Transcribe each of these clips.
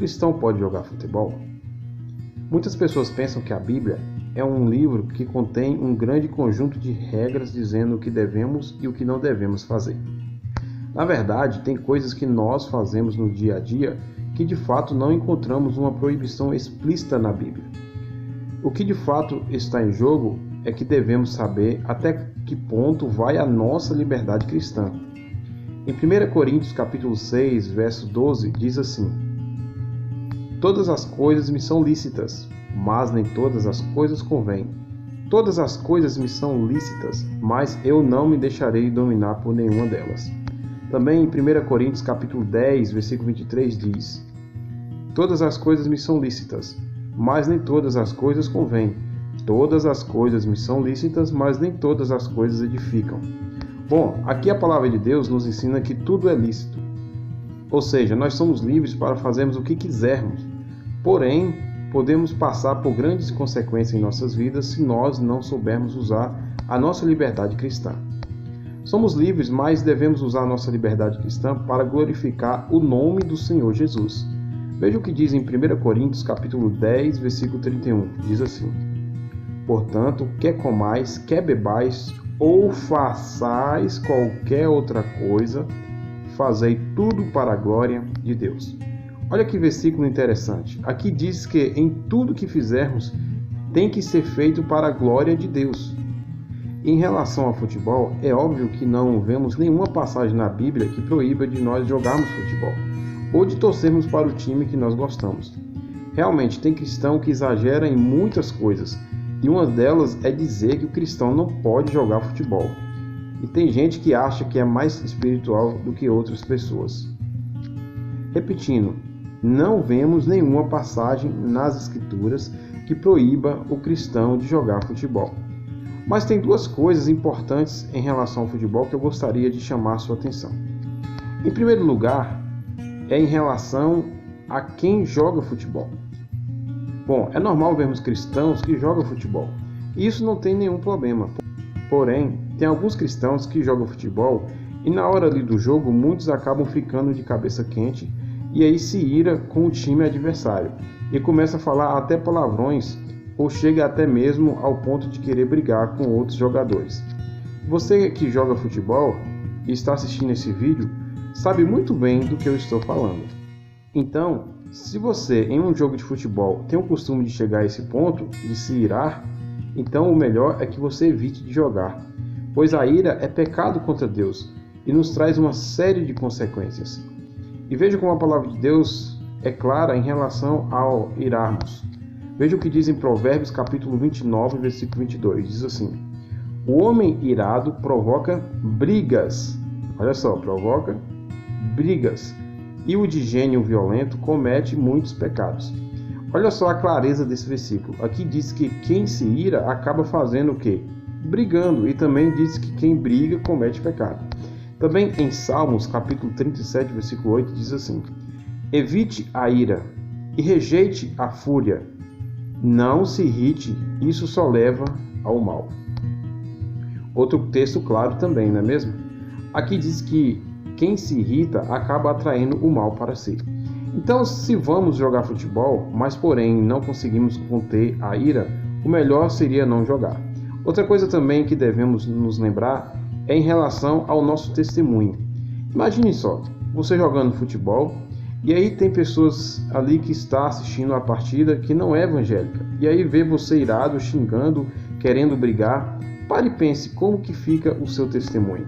cristão pode jogar futebol? Muitas pessoas pensam que a Bíblia é um livro que contém um grande conjunto de regras dizendo o que devemos e o que não devemos fazer. Na verdade, tem coisas que nós fazemos no dia a dia que de fato não encontramos uma proibição explícita na Bíblia. O que de fato está em jogo é que devemos saber até que ponto vai a nossa liberdade cristã. Em 1 Coríntios capítulo 6, verso 12, diz assim: Todas as coisas me são lícitas, mas nem todas as coisas convêm. Todas as coisas me são lícitas, mas eu não me deixarei dominar por nenhuma delas. Também em 1 Coríntios capítulo 10, versículo 23 diz: Todas as coisas me são lícitas, mas nem todas as coisas convêm. Todas as coisas me são lícitas, mas nem todas as coisas edificam. Bom, aqui a palavra de Deus nos ensina que tudo é lícito. Ou seja, nós somos livres para fazermos o que quisermos. Porém, podemos passar por grandes consequências em nossas vidas se nós não soubermos usar a nossa liberdade cristã. Somos livres, mas devemos usar a nossa liberdade cristã para glorificar o nome do Senhor Jesus. Veja o que diz em 1 Coríntios capítulo 10, versículo 31. Diz assim: Portanto, quer comais, quer bebais, ou façais qualquer outra coisa, fazei tudo para a glória de Deus. Olha que versículo interessante. Aqui diz que em tudo que fizermos tem que ser feito para a glória de Deus. Em relação ao futebol, é óbvio que não vemos nenhuma passagem na Bíblia que proíba de nós jogarmos futebol ou de torcermos para o time que nós gostamos. Realmente, tem cristão que exagera em muitas coisas, e uma delas é dizer que o cristão não pode jogar futebol. E tem gente que acha que é mais espiritual do que outras pessoas. Repetindo, não vemos nenhuma passagem nas Escrituras que proíba o cristão de jogar futebol. Mas tem duas coisas importantes em relação ao futebol que eu gostaria de chamar a sua atenção. Em primeiro lugar, é em relação a quem joga futebol. Bom, é normal vermos cristãos que jogam futebol, e isso não tem nenhum problema. Porém, tem alguns cristãos que jogam futebol e na hora ali do jogo muitos acabam ficando de cabeça quente e aí se ira com o time adversário e começa a falar até palavrões ou chega até mesmo ao ponto de querer brigar com outros jogadores. Você que joga futebol e está assistindo esse vídeo sabe muito bem do que eu estou falando. Então, se você em um jogo de futebol tem o costume de chegar a esse ponto de se irar, então o melhor é que você evite de jogar, pois a ira é pecado contra Deus e nos traz uma série de consequências. E veja como a palavra de Deus é clara em relação ao irarmos. Veja o que diz em Provérbios capítulo 29, versículo 22, diz assim: O homem irado provoca brigas. Olha só, provoca brigas. E o de gênio violento comete muitos pecados. Olha só a clareza desse versículo. Aqui diz que quem se ira acaba fazendo o quê? Brigando. E também diz que quem briga comete pecado. Também em Salmos, capítulo 37, versículo 8, diz assim: Evite a ira e rejeite a fúria. Não se irrite, isso só leva ao mal. Outro texto claro também, não é mesmo? Aqui diz que quem se irrita acaba atraindo o mal para si. Então, se vamos jogar futebol, mas porém não conseguimos conter a ira, o melhor seria não jogar. Outra coisa também que devemos nos lembrar é em relação ao nosso testemunho. Imagine só, você jogando futebol e aí tem pessoas ali que está assistindo a partida que não é evangélica e aí vê você irado, xingando, querendo brigar. Pare e pense como que fica o seu testemunho.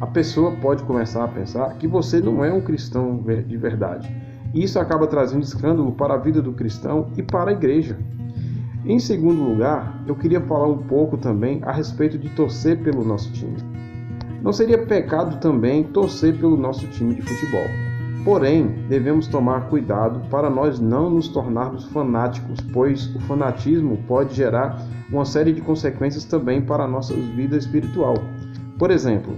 A pessoa pode começar a pensar que você não é um cristão de verdade. E isso acaba trazendo escândalo para a vida do cristão e para a igreja. Em segundo lugar, eu queria falar um pouco também a respeito de torcer pelo nosso time. Não seria pecado também torcer pelo nosso time de futebol. Porém, devemos tomar cuidado para nós não nos tornarmos fanáticos, pois o fanatismo pode gerar uma série de consequências também para a nossa vida espiritual. Por exemplo,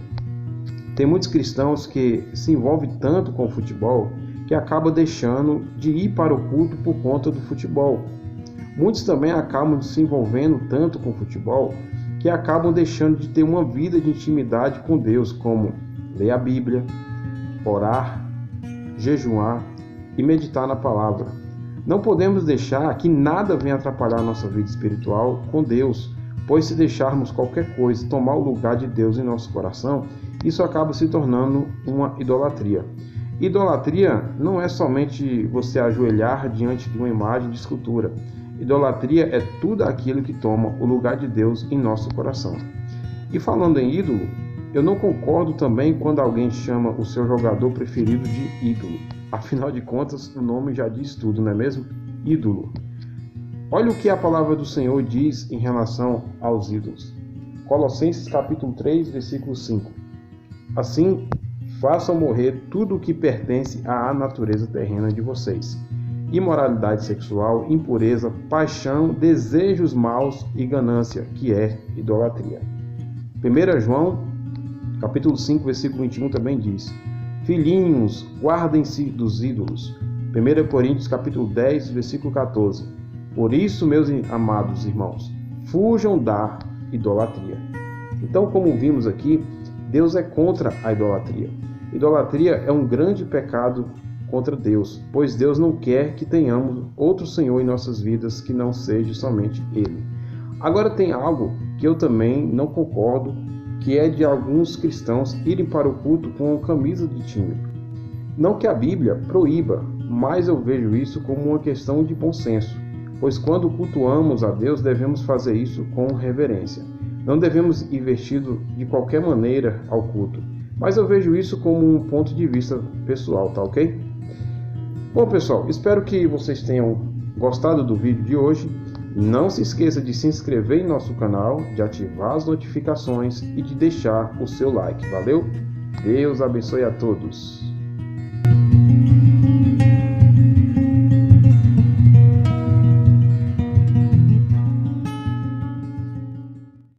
tem muitos cristãos que se envolvem tanto com o futebol que acabam deixando de ir para o culto por conta do futebol. Muitos também acabam se envolvendo tanto com o futebol que acabam deixando de ter uma vida de intimidade com Deus, como ler a Bíblia, orar, jejuar e meditar na palavra. Não podemos deixar que nada venha atrapalhar nossa vida espiritual com Deus, pois se deixarmos qualquer coisa tomar o lugar de Deus em nosso coração, isso acaba se tornando uma idolatria. Idolatria não é somente você ajoelhar diante de uma imagem de escultura. Idolatria é tudo aquilo que toma o lugar de Deus em nosso coração. E falando em ídolo, eu não concordo também quando alguém chama o seu jogador preferido de ídolo. Afinal de contas, o nome já diz tudo, não é mesmo? Ídolo. Olha o que a palavra do Senhor diz em relação aos ídolos. Colossenses capítulo 3, versículo 5. Assim, façam morrer tudo o que pertence à natureza terrena de vocês: imoralidade sexual, impureza, paixão, desejos maus e ganância, que é idolatria. 1 João, capítulo 5, versículo 21 também diz: filhinhos, guardem-se dos ídolos. 1 Coríntios, capítulo 10, versículo 14. Por isso, meus amados irmãos, fujam da idolatria. Então, como vimos aqui, Deus é contra a idolatria. Idolatria é um grande pecado contra Deus, pois Deus não quer que tenhamos outro Senhor em nossas vidas que não seja somente Ele. Agora tem algo que eu também não concordo, que é de alguns cristãos irem para o culto com camisa de time. Não que a Bíblia proíba, mas eu vejo isso como uma questão de bom senso, pois quando cultuamos a Deus devemos fazer isso com reverência. Não devemos ir vestido de qualquer maneira ao culto, mas eu vejo isso como um ponto de vista pessoal, tá ok? Bom, pessoal, espero que vocês tenham gostado do vídeo de hoje. Não se esqueça de se inscrever em nosso canal, de ativar as notificações e de deixar o seu like. Valeu? Deus abençoe a todos.